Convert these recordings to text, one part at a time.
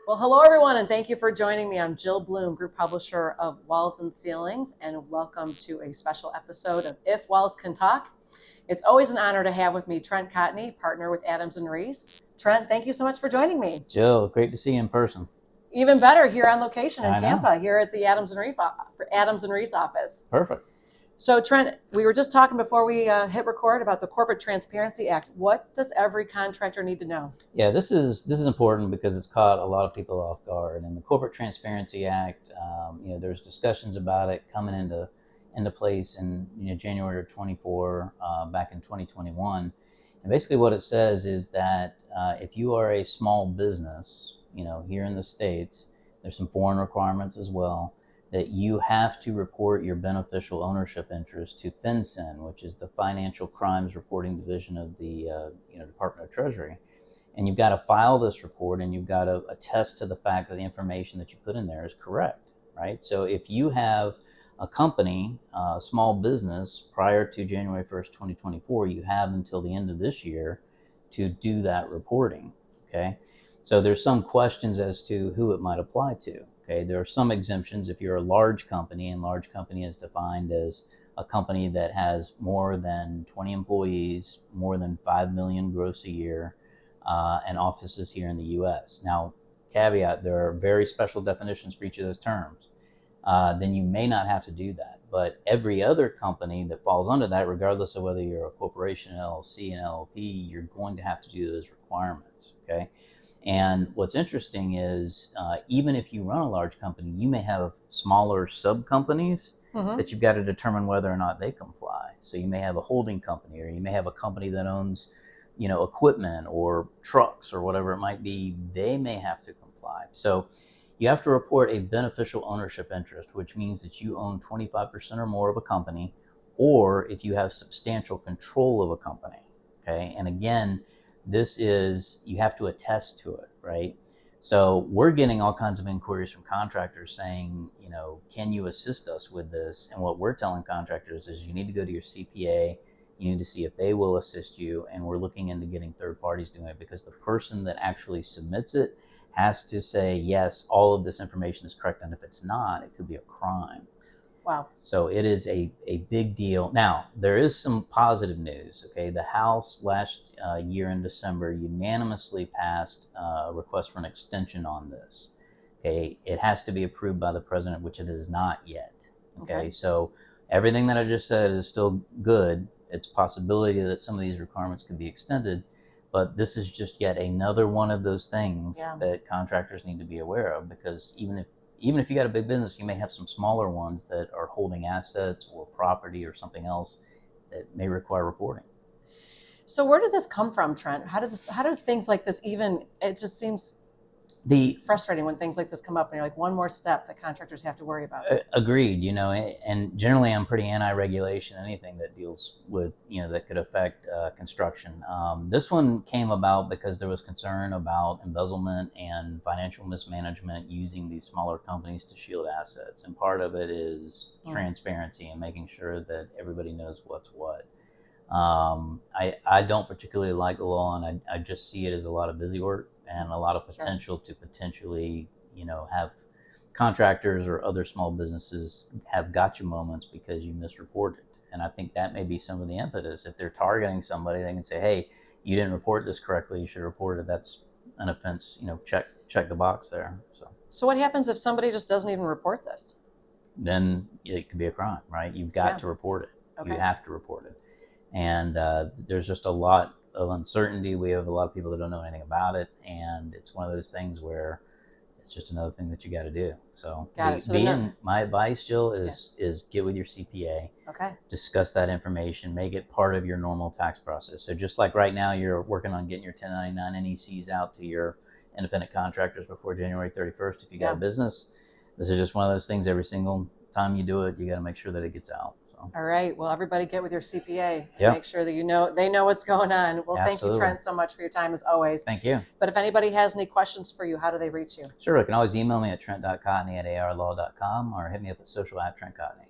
Well, hello everyone, and thank you for joining me. I'm Jill Bloom, group publisher of Walls and Ceilings, and welcome to a special episode of If Walls Can Talk. It's always an honor to have with me Trent Cotney, partner with Adams and Reese. Trent, thank you so much for joining me. Jill, great to see you in person. Even better, here on location in I know. Tampa, here at the Adams and Reese office. Perfect. So, Trent, we were just talking before we hit record about the Corporate Transparency Act. What does every contractor need to know? Yeah, this is important because it's caught a lot of people off guard. And the Corporate Transparency Act, there's discussions about it coming into place in January of 24, back in 2021. And basically, what it says is that if you are a small business, here in the States, there's some foreign requirements as well, that you have to report your beneficial ownership interest to FinCEN, which is the Financial Crimes Reporting Division of the Department of Treasury. And you've got to file this report, and you've got to attest to the fact that the information that you put in there is correct, right? So if you have a company, a small business, prior to January 1st, 2024, you have until the end of this year to do that reporting, okay? So there's some questions as to who it might apply to. Okay, there are some exemptions if you're a large company, and large company is defined as a company that has more than 20 employees, more than 5 million gross a year, and offices here in the U.S. Now, caveat, there are very special definitions for each of those terms. Then you may not have to do that. But every other company that falls under that, regardless of whether you're a corporation, an LLC, an LLP, you're going to have to do those requirements, okay? And what's interesting is even if you run a large company, you may have smaller sub-companies that you've got to determine whether or not they comply. So you may have a holding company, or you may have a company that owns, equipment or trucks or whatever it might be. They may have to comply. So you have to report a beneficial ownership interest, which means that you own 25% or more of a company, or if you have substantial control of a company, okay? And again, this is, you have to attest to it, right? So we're getting all kinds of inquiries from contractors saying, can you assist us with this? And what we're telling contractors is you need to go to your CPA, you need to see if they will assist you, and we're looking into getting third parties doing it, because the person that actually submits it has to say, yes, all of this information is correct, and if it's not, it could be a crime. Wow. So it is a big deal. Now, there is some positive news, okay? The House last year in December unanimously passed a request for an extension on this, okay? It has to be approved by the president, which it is not yet, okay? So everything that I just said is still good. It's a possibility that some of these requirements could be extended, but this is just yet another one of those things that contractors need to be aware of, because even if you got a big business, you may have some smaller ones that are holding assets or property or something else that may require reporting. So where did this come from, Trent? How did things like this even, it just seems frustrating when things like this come up and you're like, one more step that contractors have to worry about. Agreed, and generally I'm pretty anti-regulation, anything that deals with, that could affect construction. This one came about because there was concern about embezzlement and financial mismanagement using these smaller companies to shield assets. And part of it is transparency and making sure that everybody knows what's what. I don't particularly like the law, and I just see it as a lot of busy work and a lot of potential to potentially, have contractors or other small businesses have gotcha moments because you misreported. And I think that may be some of the impetus. If they're targeting somebody, they can say, hey, you didn't report this correctly, you should report it. That's an offense, check the box there. So what happens if somebody just doesn't even report this? Then it could be a crime, right? You've got to report it. Okay. You have to report it. And there's just a lot of uncertainty. We have a lot of people that don't know anything about it, and it's one of those things where it's just another thing that you got to do. So, my advice, Jill, is get with your CPA. Okay. Discuss that information. Make it part of your normal tax process. So just like right now, you're working on getting your 1099 NECs out to your independent contractors before January 31st. If you got a business, this is just one of those things. Every single time you do it, you got to make sure that it gets out. So. All right. Well, everybody get with your CPA and make sure that they know what's going on. Well, Thank you, Trent, so much for your time as always. Thank you. But if anybody has any questions for you, how do they reach you? Sure. You can always email me at trent.cotney@arlaw.com or hit me up at social@trentcotney.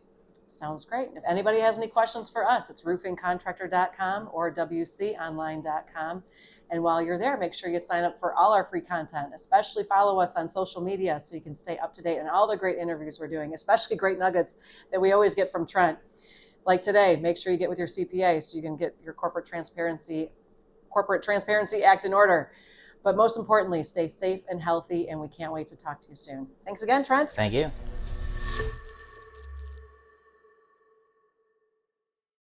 Sounds great. If anybody has any questions for us, it's roofingcontractor.com or wconline.com. And while you're there, make sure you sign up for all our free content, especially follow us on social media so you can stay up to date on all the great interviews we're doing, especially great nuggets that we always get from Trent. Like today, make sure you get with your CPA so you can get your Corporate Transparency Act in order. But most importantly, stay safe and healthy, and we can't wait to talk to you soon. Thanks again, Trent. Thank you.